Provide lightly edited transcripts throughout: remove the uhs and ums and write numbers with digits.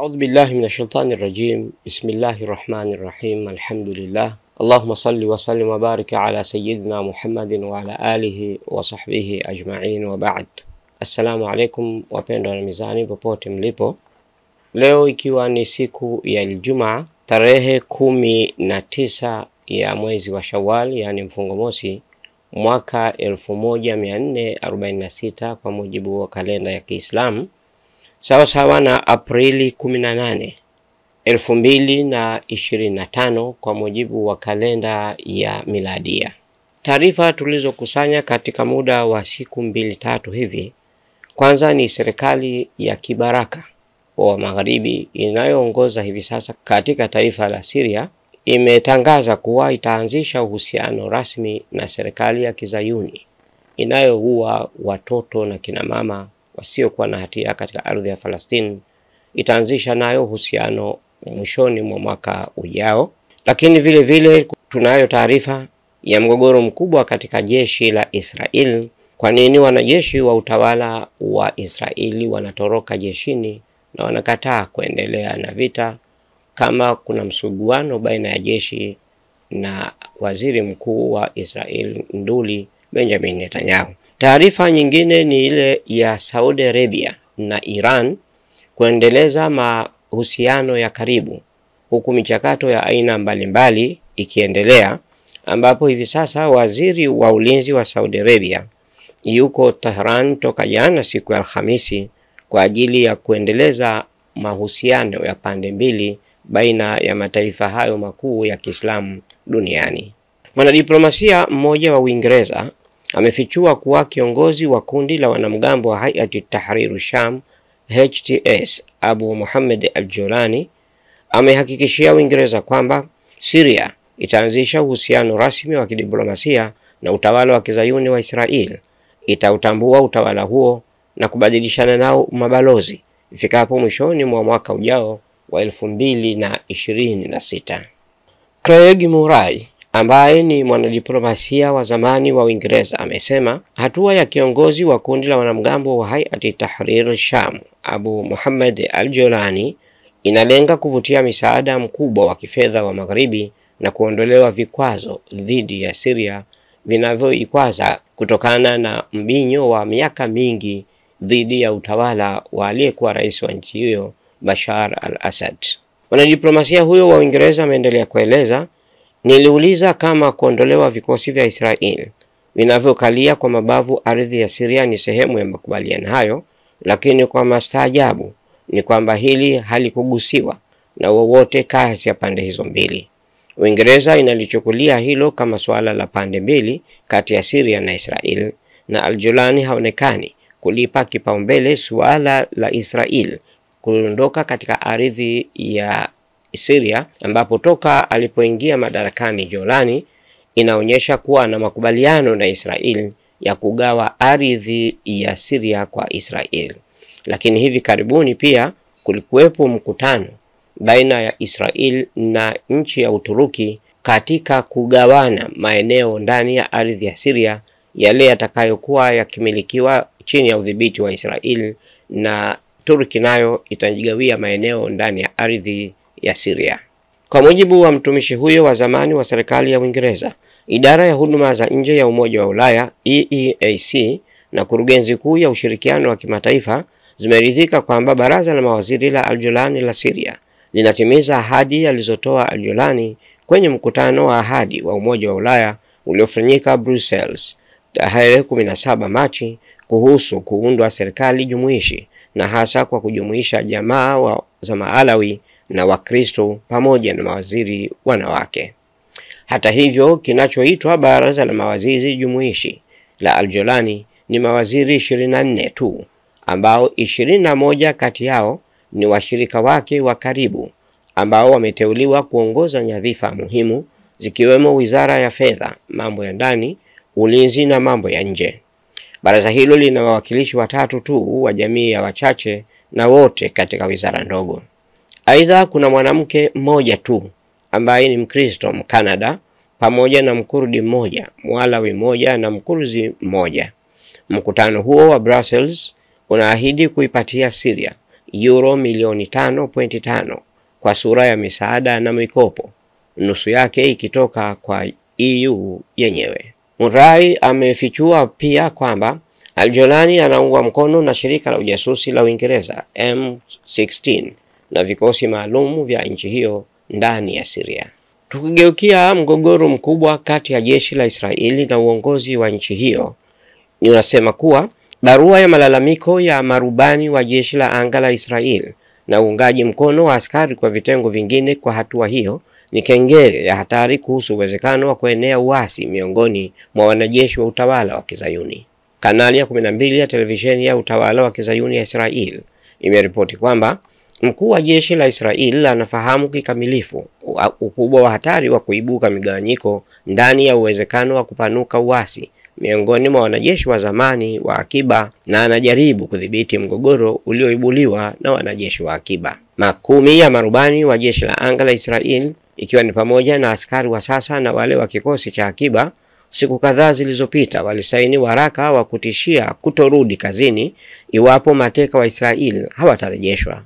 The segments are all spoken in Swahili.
أعوذ بالله من الشيطان الرجيم. بسم الله الرحمن الرحيم. الحمد لله. اللهم صل وسلم وبارك على سيدنا محمد وعلى آله وصحبه أجمعين وبعد. Assalamu alaikum wapendwa na mizani popote mlipo. Leo ikiwa ni siku ya Ijumaa tarehe 19 ya mwezi wa Shawwal, yani mfungo mosi, mwaka 1446 kwa mujibu wa kalenda ya Kiislamu, sawa na Aprili 18, 2025 kwa mujibu wa kalenda ya miladia. Taarifa tulizokusanya katika muda wa siku 2-3 hivi, kwanza ni serikali ya kibaraka wa magharibi inayoongoza hivi sasa katika taifa la Syria imetangaza kuwa itaanzisha uhusiano rasmi na serikali ya Kizayuni inayoua watoto na kina mama wasiokuwa na hatia katika ardhi ya Palestina. Itaanzisha nayo uhusiano mwishoni mwa mwaka ujao. Lakini vile vile tunayo taarifa ya mgogoro mkubwa katika jeshi la Israel. Kwa nini wanajeshi wa utawala wa Israeli wanatoroka jeshini na wanakataa kuendelea na vita, kama kuna msuguano baina ya jeshi na waziri mkuu wa Israel nduli Benjamin Netanyahu. Taarifa nyingine ni ile ya Saudi Arabia na Iran kuendeleza mahusiano ya karibu, huku michakato ya aina mbalimbali ikiendelea, ambapo hivi sasa waziri wa ulinzi wa Saudi Arabia yuko Tehran toka jana siku ya Alhamisi kwa ajili ya kuendeleza mahusiano ya pande mbili baina ya mataifa hayo makuu ya Kiislamu duniani. Mwanadiplomasia mmoja wa Uingereza amefichua kuwa kiongozi wa kundi la wanamgambo wa Hayat Tahrir Sham HTS Abu Muhammad al-Julani amehakikishia Uingereza kwamba Syria itaanzisha uhusiano rasmi wa kidiplomasia na utawala wa Kizayuni wa Israel, itautambua utawala huo na kubadilishana nao mabalozi ifikapo mwishoni mwa mwaka ujao wa 2026. Craig Murray ambaye ni mwanadiplomasia wa zamani wa Uingereza amesema hatua ya kiongozi wa kundi la wanamgambo wa Hayat Tahrir Sham Abu Muhammad al-Julani inalenga kuvutia misaada mkubwa wa kifedha wa magharibi na kuondolewa vikwazo dhidi ya Syria vinavyoikwaza kutokana na mbinyo wa miaka mingi dhidi ya utawala wa aliyekuwa rais wa nchi hiyo Bashar al-Assad. Mwanadiplomasia huyo wa Uingereza ameendelea kueleza, niliuliza kama kuondolewa vikosi vya Israel vinavyokalia kwa mabavu ardhi ya Syria ni sehemu ya makubaliano hayo, lakini kwa mastaajabu ni kwamba hili halikugusiwa na wowote kati ya pande hizo mbili. Uingereza inalichukulia hilo kama swala la pande mbili kati ya Syria na Israel, na al-Julani haonekani kulipa kipaumbele suala la Israel kuondoka katika ardhi ya Syria, ambapo toka alipoingia madarakani Julani inaonyesha kuwa na makubaliano na Israel ya kugawa ardhi ya Syria kwa Israel. Lakini hivi karibuni pia kulikuwepo mkutano baina ya Israel na nchi ya Uturuki katika kugawana maeneo ndani ya ardhi ya Syria, yale yatakayokuwa yakimilikiwa chini ya udhibiti wa Israel, na Turki nayo itajigawia maeneo ndani ya ardhi ya Syria. Kwa mujibu wa mtumishi huyo wa zamani wa serikali ya Uingereza, idara ya huduma za nje ya Umoja wa Ulaya EEAC na kurugenzi kuu ya ushirikiano wa kimataifa zimeridhika kwamba baraza la mawaziri la al-Julani la Syria linatimiza ahadi alizotoa al-Julani kwenye mkutano wa ahadi wa Umoja wa Ulaya uliofanyika Brussels tarehe 17 Machi kuhusu kuundwa serikali jumuishi, na hasa kwa kujumuisha jamaa za Maalawi na Wakristo pamoja na mawaziri wanawake. Hata hivyo, kinachoitwa baraza la mawaziri jumuishi la al-Julani ni mawaziri 24 tu, ambao 21 kati yao ni washirika wake wa karibu ambao wameteuliwa kuongoza nyadhifa muhimu zikiwemo wizara ya fedha, mambo ya ndani, ulinzi na mambo ya nje. Baraza hilo lina wawakilishi 3 tu wa jamii ya wachache na wote katika wizara ndogo. Aidha, kuna mwanamke mmoja tu ambaye ni Mkristo Mkanada pamoja na Mkurdi mmoja, Mwalawi mmoja na Mkurzi mmoja. Mkutano huo wa Brussels unaahidi kuipatia Syria euro milioni 5.5 kwa sura ya misaada na mikopo, nusu yake ikitoka kwa EU yenyewe. Murray amefichua pia kwamba Al-Jolani anaungwa mkono na shirika la ujasusi la Uingereza M16 na vikosi maalum vya nchi hiyo ndani ya Syria. Tukigeukia mgogoro mkubwa kati ya jeshi la Israeli na uongozi wa nchi hiyo, ninasema kuwa barua ya malalamiko ya marubani wa jeshi la anga la Israeli na uungaji mkono wa askari kwa vitengo vingine kwa hatua hiyo ni kengele ya hatari kuhusu uwezekano wa kuenea uasi miongoni mwa wanajeshi wa utawala wa Kizayuni. Kanali ya 12 ya televisheni ya utawala wa Kizayuni ya Israeli imeripoti kwamba mkuu wa jeshi la Israeli anafahamu kikamilifu ukubwa wa hatari wa kuibuka migawanyiko ndani ya uwezekano wa kupanuka uasi miongoni mwa wanajeshi wa zamani wa akiba, na anajaribu kudhibiti mgogoro ulioibuliwa na wanajeshi wa akiba. Makumi ya marubani wa jeshi la anga la Israeli, ikiwa ni pamoja na askari wa sasa na wale wa kikosi cha akiba, siku kadhaa zilizopita walisaini waraka wa kutishia kutorudi kazini iwapo mateka wa Israeli hawatarejeshwa.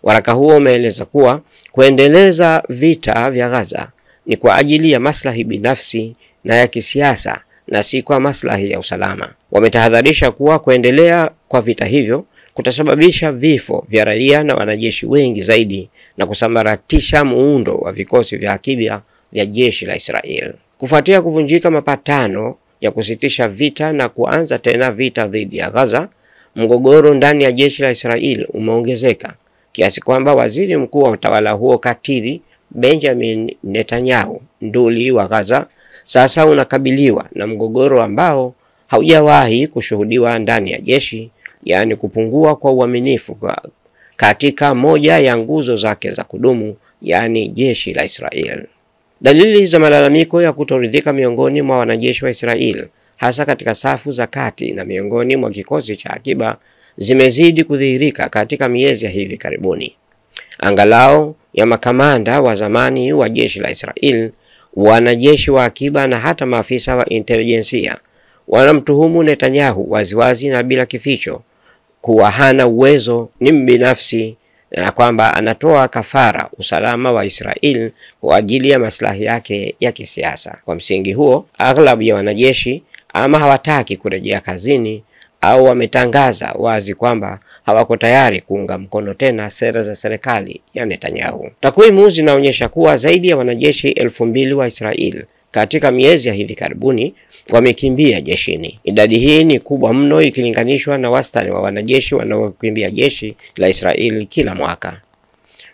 Waraka huo umeeleza kuwa kuendeleza vita vya Gaza ni kwa ajili ya maslahi binafsi na ya kisiasa na si kwa maslahi ya usalama. Wametahadharisha kuwa kuendelea kwa vita hivyo kutasababisha vifo vya raia na wanajeshi wengi zaidi na kusambaratisha muundo wa vikosi vya akiba vya jeshi la Israeli. Kufuatia kuvunjika mapatano ya kusitisha vita na kuanza tena vita dhidi ya Gaza, mgogoro ndani ya jeshi la Israeli umeongezeka kiasi kwamba waziri mkuu wa utawala huo katili Benjamin Netanyahu, nduli wa Gaza, sasa unakabiliwa na mgogoro ambao haujawahi kushuhudiwa ndani ya jeshi, yaani kupungua kwa uaminifu katika moja ya nguzo zake za kudumu, yaani jeshi la Israeli. Dalili za malalamiko ya kutoridhika miongoni mwa wanajeshi wa Israeli, hasa katika safu za kati na miongoni mwa kikosi cha akiba, zimezidi kudhihirika katika miezi ya hivi karibuni. Angalau ya makamanda wa zamani wa jeshi la Israeli, wanajeshi wa akiba na hata maafisa wa intelijensia wanamtuhumu Netanyahu waziwazi na bila kificho kuwa hana uwezo, ni mbinafsi, na kwamba anatoa kafara usalama wa Israeli kwa ajili ya maslahi yake ya kisiasa. Kwa msingi huo, aghlabu ya wanajeshi ama hawataki kurejea kazini au wametangaza wazi kwamba hawako tayari kuunga mkono tena sera za serikali ya Netanyahu. Takwimu zinaonyesha kuwa zaidi ya wanajeshi 2000 wa Israeli katika miezi ya hivi karibuni wamekimbia jeshini. Idadi hii ni kubwa mno ikilinganishwa na wastani wa wanajeshi wanaokimbia jeshi la Israeli kila mwaka.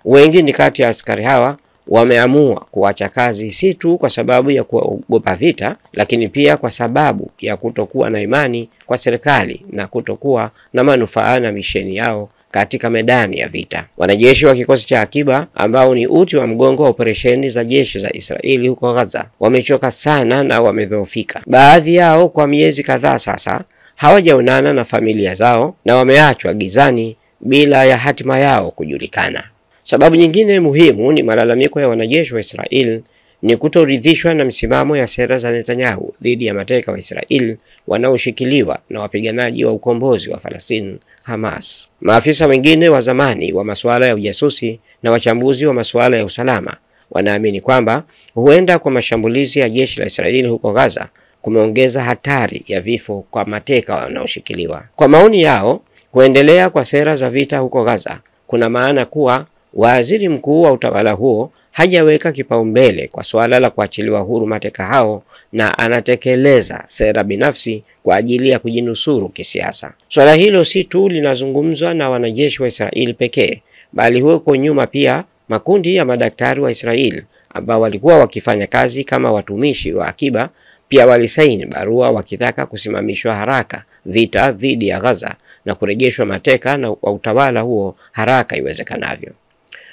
Wengi ni kati ya askari hawa wameamua kuacha kazi si tu kwa sababu ya kuogopa vita, lakini pia kwa sababu ya kutokuwa na imani kwa serikali na kutokuwa na manufaa na misheni yao katika medani ya vita. Wanajeshi wa kikosi cha akiba ambao ni uti wa mgongo wa operesheni za jeshi za Israeli huko Gaza wamechoka sana na wamedhoofika. Baadhi yao kwa miezi kadhaa sasa hawajaonana na familia zao na wameachwa gizani bila ya hatima yao kujulikana. Sababu nyingine muhimu ni malalamiko ya wanajeshi wa Israeli ni kutoridhishwa na msimamo ya sera za Netanyahu dhidi ya mateka wa Israeli wanaoshikiliwa na wapiganaji wa ukombozi wa Palestina, Hamas. Maafisa wengine wa zamani wa masuala ya ujasusi na wachambuzi wa masuala ya usalama wanaamini kwamba huenda kwa mashambulizi ya jeshi la Israeli huko Gaza kumeongeza hatari ya vifo kwa mateka wanaoshikiliwa. Kwa maoni yao, kuendelea kwa sera za vita huko Gaza kuna maana kuwa waziri mkuu wa utawala huo hajaweka kipaumbele kwa swala la kuachiliwa huru mateka hao na anatekeleza sera binafsi kwa ajili ya kujinusuru kisiasa. Swala hilo si tu linazungumzwa na wanajeshi wa Israeli pekee, bali huko nyuma pia makundi ya madaktari wa Israeli ambao walikuwa wakifanya kazi kama watumishi wa akiba pia walisaini barua wakitaka kusimamishwa haraka vita dhidi ya Gaza na kurejeshwa mateka na utawala huo haraka iwezekanavyo.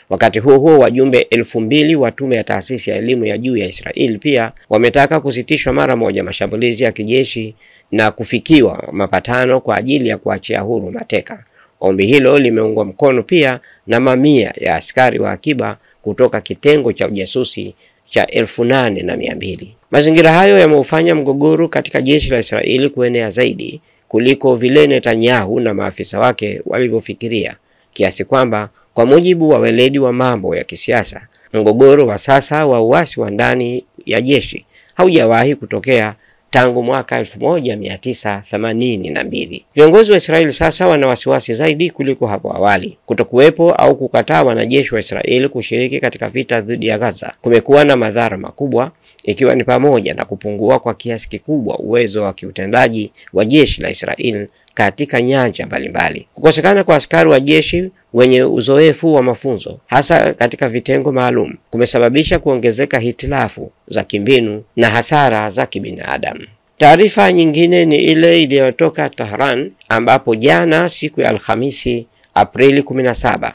Wakati huo wajumbe 2000 wa tume ya taasisi ya elimu ya juu ya Israeli pia wametaka kusitishwa mara moja mashambulizi ya kijeshi na kufikiwa mapatano kwa ajili ya kuachia huru mateka. Ombi hilo limeungwa mkono pia na mamia ya askari wa akiba kutoka kitengo cha ujasusi cha 8200. Mazingira hayo yameufanya mgogoro katika jeshi la Israeli kuenea zaidi kuliko vile Netanyahu na maafisa wake walivyofikiria, kiasi kwamba kwa mujibu wa weledi wa mambo ya kisiasa, mgogoro wa sasa wa uasi wa ndani ya jeshi haujawahi kutokea tangu mwaka 1982. Viongozi wa Israeli sasa wana wasiwasi zaidi kuliko hapo awali. Kutokuwepo au kukataa wanajeshi wa Israeli kushiriki katika vita dhidi ya Gaza kumekuwa na madhara makubwa, ikiwa ni pamoja na kupungua kwa kiasi kikubwa uwezo wa kiutendaji wa jeshi la Israeli katika nyanja mbalimbali. Kukosekana kwa askari wa jeshi wenye uzoefu wa mafunzo, hasa katika vitengo maalum, kumesababisha kuongezeka hitilafu za kimbinu na hasara za kibinadamu. Taarifa nyingine ni ile iliyotoka Tehran, ambapo jana siku ya Alhamisi Aprili 17,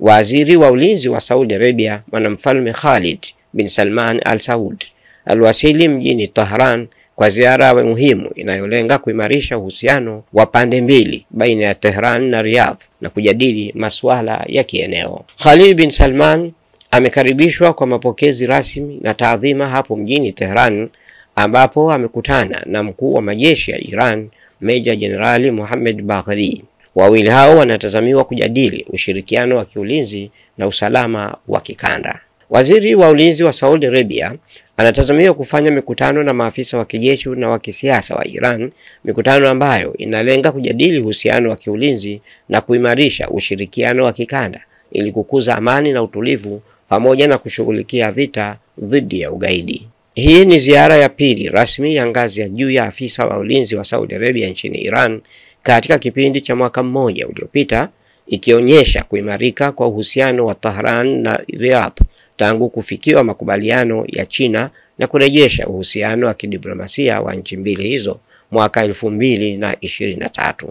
waziri wa ulinzi wa Saudi Arabia Mwanamfalme Khalid bin Salman Al Saud aliwasili mjini Tehran kwa ziara muhimu inayolenga kuimarisha uhusiano wa pande mbili baina ya Tehran na Riyadh na kujadili masuala ya kieneo. Khalid bin Salman amekaribishwa kwa mapokezi rasmi na taadhima hapo mjini Tehran, ambapo amekutana na mkuu wa majeshi ya Iran Meja Jenerali Mohammad Bagheri. Wawili hao wanatazamiwa kujadili ushirikiano wa kiulinzi na usalama wa kikanda. Waziri wa ulinzi wa Saudi Arabia anatazamiwa kufanya mikutano na maafisa wa kijeshi na wa kisiasa wa Iran, mikutano ambayo inalenga kujadili uhusiano wa kiulinzi na kuimarisha ushirikiano wa kikanda ili kukuza amani na utulivu pamoja na kushughulikia vita dhidi ya ugaidi. Hii ni ziara ya pili rasmi ya ngazi ya juu ya afisa wa ulinzi wa Saudi Arabia nchini Iran katika kipindi cha mwaka mmoja uliopita, ikionyesha kuimarika kwa uhusiano wa Tehran na Riyadh tangu kufikiwa makubaliano ya China na kurejesha uhusiano wa kidiplomasia wa nchi mbili hizo mwaka 2023.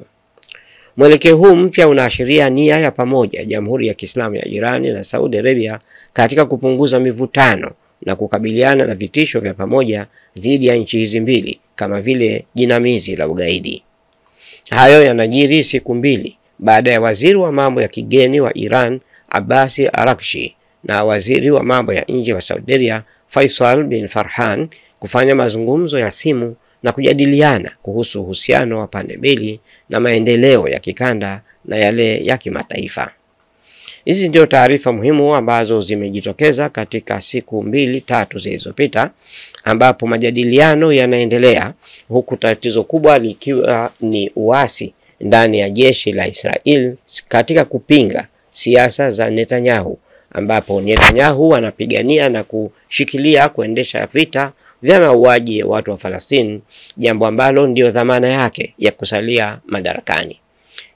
Mwelekeo huu mpya unaashiria nia ya pamoja ya Jamhuri ya Kiislamu ya Iran na Saudi Arabia katika kupunguza mivutano na kukabiliana na vitisho vya pamoja dhidi ya nchi hizi mbili kama vile jinamizi la ugaidi. Hayo yanajiri siku mbili baada ya waziri wa mambo ya kigeni wa Iran Abbasi Araghchi na waziri wa mambo ya nje wa Saudi Arabia Faisal bin Farhan kufanya mazungumzo ya simu na kujadiliana kuhusu uhusiano wa pande mbili na maendeleo ya kikanda na yale ya kimataifa. Hizi ndio taarifa muhimu ambazo zimejitokeza katika siku 2-3 zilizopita, ambapo majadiliano yanaendelea, huku tatizo kubwa likiwa ni uasi ndani ya jeshi la Israel katika kupinga siasa za Netanyahu, ambapo Netanyahu anapigania na kushikilia kuendesha vita vya mauaji ya watu wa Falastini, jambo ambalo ndio dhamana yake ya kusalia madarakani.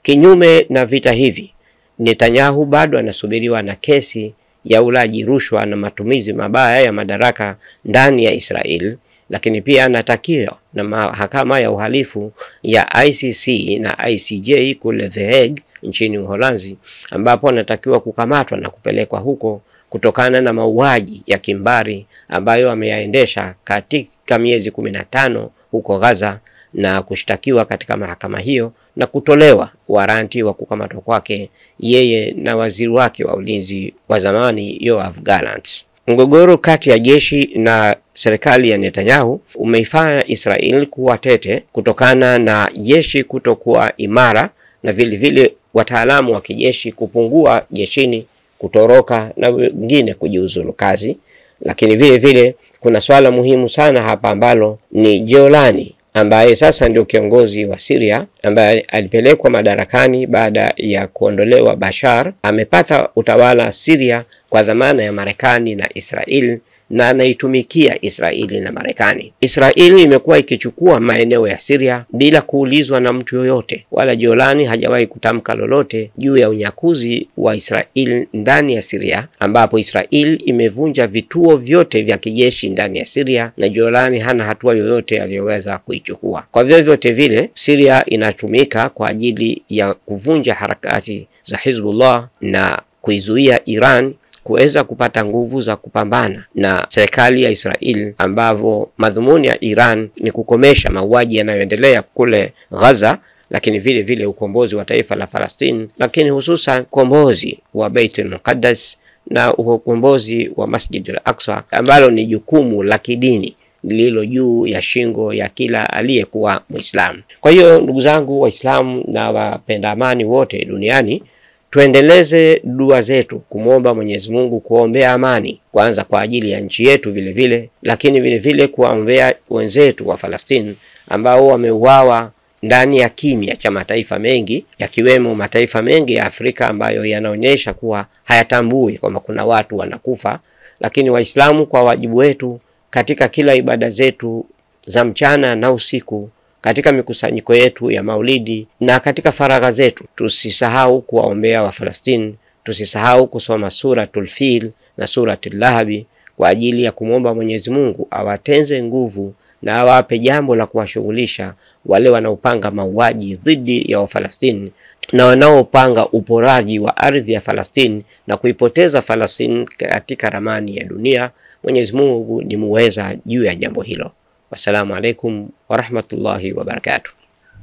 Kinyume na vita hivi, Netanyahu bado anasubiriwa na kesi ya ulaji rushwa na matumizi mabaya ya madaraka ndani ya Israel, lakini pia anatakiwa na mahakama ya uhalifu ya ICC na ICJ kule The Hague nchini Uholanzi, ambapo anatakiwa kukamatwa na kupelekwa huko kutokana na mauaji ya kimbari ambayo ameyaendesha katika miezi 15 huko Gaza, na kushtakiwa katika mahakama hiyo na kutolewa waranti wa kukamatwa kwake yeye na waziri wake wa ulinzi wa zamani Yoav Gallant. Mgogoro kati ya jeshi na serikali ya Netanyahu umeifanya Israel kuwa tete kutokana na jeshi kutokuwa imara na vile vile wataalamu wa kijeshi kupungua jeshini, kutoroka na wengine kujiuzulu kazi. Lakini vile vile kuna swala muhimu sana hapa ambalo ni Jolani, ambaye sasa ndio kiongozi wa Syria, ambaye alipelekwa madarakani baada ya kuondolewa Bashar. Amepata utawala Syria kwa dhamana ya Marekani na Israel na anaitumikia Israeli na Marekani. Israeli imekuwa ikichukua maeneo ya Syria bila kuulizwa na mtu yoyote, wala Jolani hajawahi kutamka lolote juu ya unyakuzi wa Israeli ndani ya Syria, ambapo Israeli imevunja vituo vyote vya kijeshi ndani ya Syria na Jolani hana hatua yoyote aliyoweza kuichukua. Kwa vyovyote vile, Syria inatumika kwa ajili ya kuvunja harakati za Hizbullah na kuizuia Iran kuweza kupata nguvu za kupambana na serikali ya Israel, ambavyo madhumuni ya Iran ni kukomesha mauaji yanayoendelea kule Gaza, lakini vile vile ukombozi wa taifa la Falastini, lakini hususan ukombozi wa Baitul Muqaddas na ukombozi wa Masjid al-Aqsa, ambalo ni jukumu la kidini lililo juu ya shingo ya kila aliyekuwa Muislamu. Kwa hiyo ndugu zangu Waislamu na wapenda amani wote duniani, tuendeleze dua zetu kumwomba Mwenyezi Mungu, kuombea amani kwanza kwa ajili ya nchi yetu vile vile, lakini vile vile kuombea wenzetu wa Palestina ambao wameuawa ndani ya kimya cha mataifa mengi, yakiwemo mataifa mengi ya Afrika ambayo yanaonyesha kuwa hayatambui kwamba kuna watu wanakufa. Lakini Waislamu kwa wajibu wetu katika kila ibada zetu za mchana na usiku, katika mikusanyiko yetu ya Maulidi na katika faragha zetu, tusisahau kuwaombea wa Palestina, tusisahau kusoma suratul Fil na suratul Lahab kwa ajili ya kumwomba Mwenyezi Mungu awatenze nguvu na awape jambo la kuwashughulisha wale wanaopanga mauaji dhidi ya Wafalastini na wanaopanga uporaji wa ardhi ya Falastini na kuipoteza Falastini katika ramani ya dunia. Mwenyezi Mungu ni muweza juu ya jambo hilo. Wassalamu alaikum wa rahmatullahi wa barakatuh.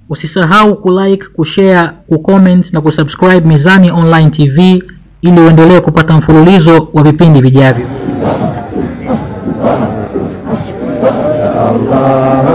Usisahau kulike, kushare, kucomment na kusubscribe Mizani Online TV ili uendelee kupata mfululizo wa vipindi vijavyo. Allah